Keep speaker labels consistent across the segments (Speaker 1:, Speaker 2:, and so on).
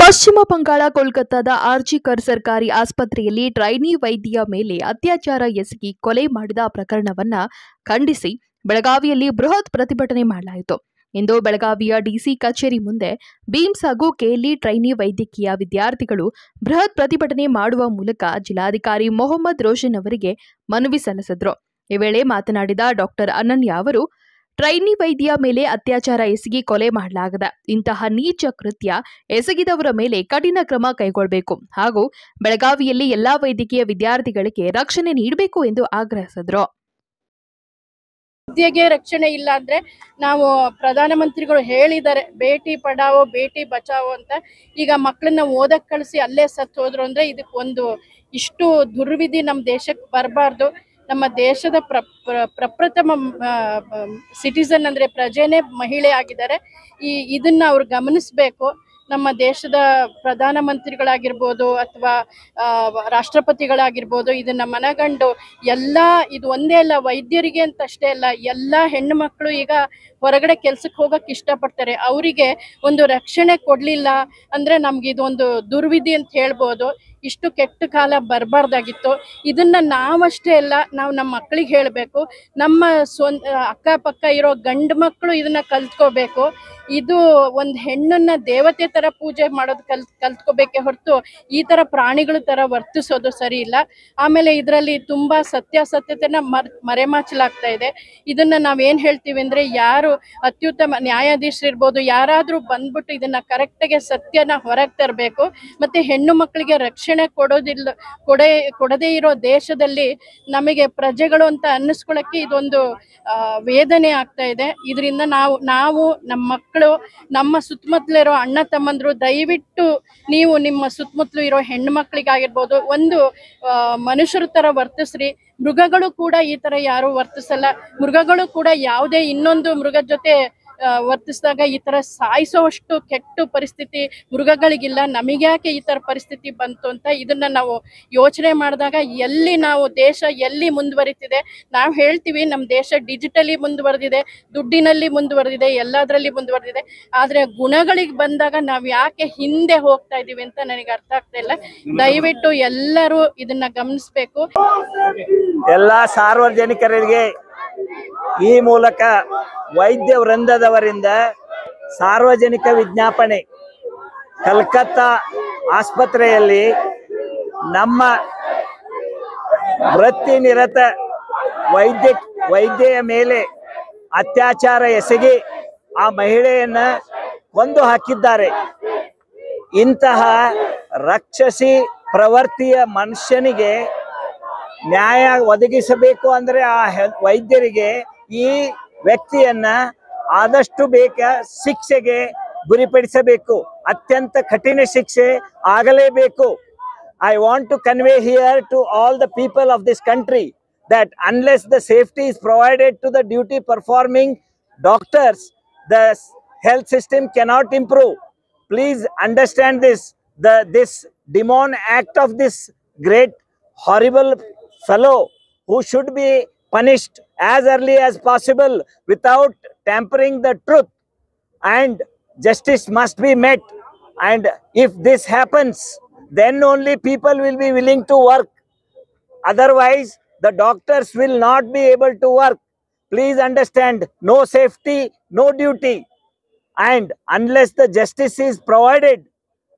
Speaker 1: ಪಶ್ಚಿಮ ಬಂಗಾಳ ಕೋಲ್ಕತ್ತಾದ ಆರ್ಜಿಕರ್ ಸರ್ಕಾರಿ ಆಸ್ಪತ್ರೆಯಲ್ಲಿ ಟ್ರೈನಿ ವೈದ್ಯೆಯ ಮೇಲೆ ಅತ್ಯಾಚಾರ ಎಸಗಿ ಕೊಲೆ ಮಾಡಿದ ಪ್ರಕರಣವನ್ನ ಖಂಡಿಸಿ ಬೆಳಗಾವಿಯಲ್ಲಿ ಬೃಹತ್ ಪ್ರತಿಭಟನೆ ಮಾಡಲಾಯಿತು. ಇಂದು ಬೆಳಗಾವಿಯ ಡಿಸಿ ಕಚೇರಿ ಮುಂದೆ ಬೀಮ್ಸ್ ಹಾಗೂ ಕೆಎಲ್ಇ ಟ್ರೈನಿ ವೈದ್ಯಕೀಯ ವಿದ್ಯಾರ್ಥಿಗಳು ಬೃಹತ್ ಪ್ರತಿಭಟನೆ ಮಾಡುವ ಮೂಲಕ ಜಿಲ್ಲಾಧಿಕಾರಿ ಮೊಹಮ್ಮದ್ ರೋಷನ್ ಅವರಿಗೆ ಮನವಿ ಸಲ್ಲಿಸಿದರು. ಈ ವೇಳೆ ಮಾತನಾಡಿದ ಡಾಕ್ಟರ್ ಅನನ್ಯ ಅವರು, ಟ್ರೈನಿ ವೈದ್ಯ ಮೇಲೆ ಅತ್ಯಾಚಾರ ಎಸಗಿ ಕೊಲೆ ಮಾಡಲಾಗಿದೆ. ಇಂತಹ ನೀಚ ಕೃತ್ಯ ಎಸಗಿದವರ ಮೇಲೆ ಕಠಿಣ ಕ್ರಮ ಕೈಗೊಳ್ಳಬೇಕು ಹಾಗೂ ಬೆಳಗಾವಿಯಲ್ಲಿ ಎಲ್ಲಾ ವೈದ್ಯಕೀಯ ವಿದ್ಯಾರ್ಥಿಗಳಿಗೆ ರಕ್ಷಣೆ ನೀಡಬೇಕು ಎಂದು ಆಗ್ರಹಿಸಿದರು.
Speaker 2: ವಿದ್ಯೆಗೆ ರಕ್ಷಣೆ ಇಲ್ಲ ಅಂದ್ರೆ ನಾವು ಪ್ರಧಾನಮಂತ್ರಿಗಳು ಹೇಳಿದ್ದಾರೆ ಬೇಟಿ ಪಡಾವೋ ಬೇಟಿ ಬಚಾವೋ ಅಂತ. ಈಗ ಮಕ್ಕಳನ್ನ ಓದಕ್ ಕಳಿಸಿ ಅಲ್ಲೇ ಸತ್ತು ಹೋದ್ರು ಅಂದ್ರೆ ಇದಕ್ಕೊಂದು ಇಷ್ಟು ದುರ್ವಿಧಿ ನಮ್ಮ ದೇಶಕ್ಕೆ ಬರಬಾರ್ದು. ನಮ್ಮ ದೇಶದ ಪ್ರಪ್ರಥಮ ಸಿಟಿಸನ್ ಅಂದ್ರೆ ಪ್ರಜೆನೇ ಮಹಿಳೆ ಆಗಿದ್ದಾರೆ. ಇದನ್ನ ಅವ್ರು ಗಮನಿಸಬೇಕು. ನಮ್ಮ ದೇಶದ ಪ್ರಧಾನಮಂತ್ರಿಗಳಾಗಿರ್ಬೋದು ಅಥವಾ ರಾಷ್ಟ್ರಪತಿಗಳಾಗಿರ್ಬೋದು ಇದನ್ನ ಮನಗಂಡು ಇದು ಒಂದೇ ಅಲ್ಲ, ವೈದ್ಯರಿಗೆ ಅಂತ ಅಷ್ಟೇ ಅಲ್ಲ, ಎಲ್ಲ ಹೆಣ್ಣು ಮಕ್ಕಳು ಈಗ ಹೊರಗಡೆ ಕೆಲ್ಸಕ್ಕೆ ಹೋಗಕ್ಕೆ ಇಷ್ಟಪಡ್ತಾರೆ. ಅವರಿಗೆ ಒಂದು ರಕ್ಷಣೆ ಕೊಡ್ಲಿಲ್ಲ ಅಂದ್ರೆ ನಮ್ಗೆ ಇದೊಂದು ದುರ್ವಿಧಿ ಅಂತ ಹೇಳ್ಬೋದು. ಇಷ್ಟು ಕೆಟ್ಟ ಕಾಲ ಬರಬಾರ್ದಾಗಿತ್ತು. ಇದನ್ನ ನಾವಷ್ಟೇ ಅಲ್ಲ, ನಾವು ನಮ್ಮ ಮಕ್ಕಳಿಗೆ ಹೇಳಬೇಕು. ನಮ್ಮ ಅಕ್ಕಪಕ್ಕ ಇರೋ ಗಂಡು ಮಕ್ಕಳು ಇದನ್ನ ಕಲ್ತ್ಕೋಬೇಕು. ಇದು ಒಂದು ಹೆಣ್ಣನ್ನ ದೇವತೆ ತರ ಪೂಜೆ ಮಾಡೋದು ಕಲ್ತ್ಕೋಬೇಕೆ ಹೊರತು ಈ ತರ ಪ್ರಾಣಿಗಳ ತರ ವರ್ತಿಸೋದು ಸರಿ ಇಲ್ಲ. ಆಮೇಲೆ ಇದರಲ್ಲಿ ತುಂಬಾ ಸತ್ಯಾಸತ್ಯತೆನ ಮರೆಮಾಚಲಾಗ್ತಾ ಇದೆ. ಇದನ್ನ ನಾವೇನ್ ಹೇಳ್ತೀವಿ ಅಂದ್ರೆ, ಯಾರು ಅತ್ಯುತ್ತಮ ನ್ಯಾಯಾಧೀಶರಿರ್ಬೋದು ಯಾರಾದ್ರೂ ಬಂದ್ಬಿಟ್ಟು ಇದನ್ನ ಕರೆಕ್ಟಾಗಿ ಸತ್ಯನ ಹೊರಗೆ ತರಬೇಕು. ಮತ್ತೆ ಹೆಣ್ಣು ಮಕ್ಕಳಿಗೆ ರಕ್ಷಣೆ ಕೊಡದೇ ಇರೋ ದೇಶದಲ್ಲಿ ನಮಗೆ ಪ್ರಜೆಗಳು ಅಂತ ಅನ್ನಿಸ್ಕೊಳ್ಳಕ್ಕೆ ಇದೊಂದು ವೇದನೆ ಆಗ್ತಾ ಇದೆ. ಇದರಿಂದ ನಾವು ನಮ್ಮ ಮಕ್ಕಳು, ನಮ್ಮ ಸುತ್ತಮುತ್ತಲಿರೋ ಅಣ್ಣ ತಮ್ಮಂದ್ರು, ದಯವಿಟ್ಟು ನೀವು ನಿಮ್ಮ ಸುತ್ತಮುತ್ತಲು ಇರೋ ಹೆಣ್ಣು ಮಕ್ಕಳಿಗಾಗಿರ್ಬೋದು ಒಂದು ಮನುಷ್ಯರ ತರ ವರ್ತಿಸ್ರಿ. ಮೃಗಗಳು ಕೂಡ ಈ ತರ ಯಾರು ವರ್ತಿಸಲ್ಲ. ಮೃಗಗಳು ಕೂಡ ಯಾವುದೇ ಇನ್ನೊಂದು ಮೃಗದ ಜೊತೆ ವರ್ತಿಸಿದಾಗ ಈ ತರ ಸಾಯಿಸೋಷ್ಟು ಕೆಟ್ಟ ಪರಿಸ್ಥಿತಿ ಮೃಗಗಳಿಗಿಲ್ಲ. ನಮಗ್ಯಾಕೆ ಈ ತರ ಪರಿಸ್ಥಿತಿ ಬಂತು ಅಂತ ಇದನ್ನ ನಾವು ಯೋಚನೆ ಮಾಡಿದಾಗ ನಾವು ದೇಶ ಎಲ್ಲಿ ಮುಂದುವರಿತಿದೆ, ನಾವು ಹೇಳ್ತೀವಿ ನಮ್ಮ ದೇಶ ಡಿಜಿಟಲಿ ಮುಂದುವರೆದಿದೆ, ದುಡ್ಡಿನಲ್ಲಿ ಮುಂದುವರೆದಿದೆ, ಎಲ್ಲದರಲ್ಲಿ ಮುಂದುವರೆದಿದೆ. ಆದ್ರೆ ಗುಣಗಳಿಗೆ ಬಂದಾಗ ನಾವು ಯಾಕೆ ಹಿಂದೆ ಹೋಗ್ತಾ ಇದೀವಿ ಅಂತ ನನಗೆ ಅರ್ಥ ಆಗ್ತಾ ಇಲ್ಲ. ದಯವಿಟ್ಟು ಎಲ್ಲರೂ ಇದನ್ನ ಗಮನಿಸಬೇಕು.
Speaker 3: ಎಲ್ಲಾ ಸಾರ್ವಜನಿಕರಿಗೆ ಈ ಮೂಲಕ ವೈದ್ಯ ವೃಂದದವರಿಂದ ಸಾರ್ವಜನಿಕ ವಿಜ್ಞಾಪನೆ. ಕಲ್ಕತ್ತಾ ಆಸ್ಪತ್ರೆಯಲ್ಲಿ ನಮ್ಮ ವೃತ್ತಿನಿರತ ವೈದ್ಯೆಯ ಮೇಲೆ ಅತ್ಯಾಚಾರ ಎಸಗಿ ಆ ಮಹಿಳೆಯನ್ನ ಕೊಂದು ಹಾಕಿದ್ದಾರೆ. ಇಂತಹ ರಾಕ್ಷಸಿ ಪ್ರವೃತ್ತಿಯ ಮನುಷ್ಯನಿಗೆ ನ್ಯಾಯ ಒದಗಿಸಬೇಕು ಅಂದ್ರೆ ಆ ವೈದ್ಯರಿಗೆ ಈ ವ್ಯಕ್ತಿಯನ್ನ ಆದಷ್ಟು ಬೇಗ ಶಿಕ್ಷೆಗೆ ಗುರಿಪಡಿಸಬೇಕು. ಅತ್ಯಂತ ಕಠಿಣ ಶಿಕ್ಷೆ ಆಗಲೇಬೇಕು. I want to convey here to all the people of this country that unless the safety is provided to the duty performing doctors, the health system cannot improve. Please understand this. This demon act of this great horrible fellow who should be punished as early as possible without tampering the truth, and justice must be met. And if this happens, then only people will be willing to work. Otherwise the doctors will not be able to work. Please understand, no safety, no duty. And unless the justice is provided,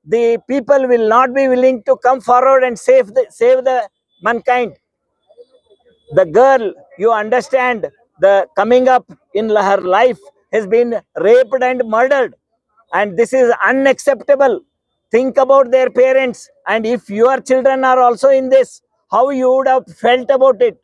Speaker 3: the people will not be willing to come forward and save the mankind. The girl, you understand, the coming up in her life has been raped and murdered, and this is unacceptable. Think about their parents, and if your children are also in this, how you would have felt about it.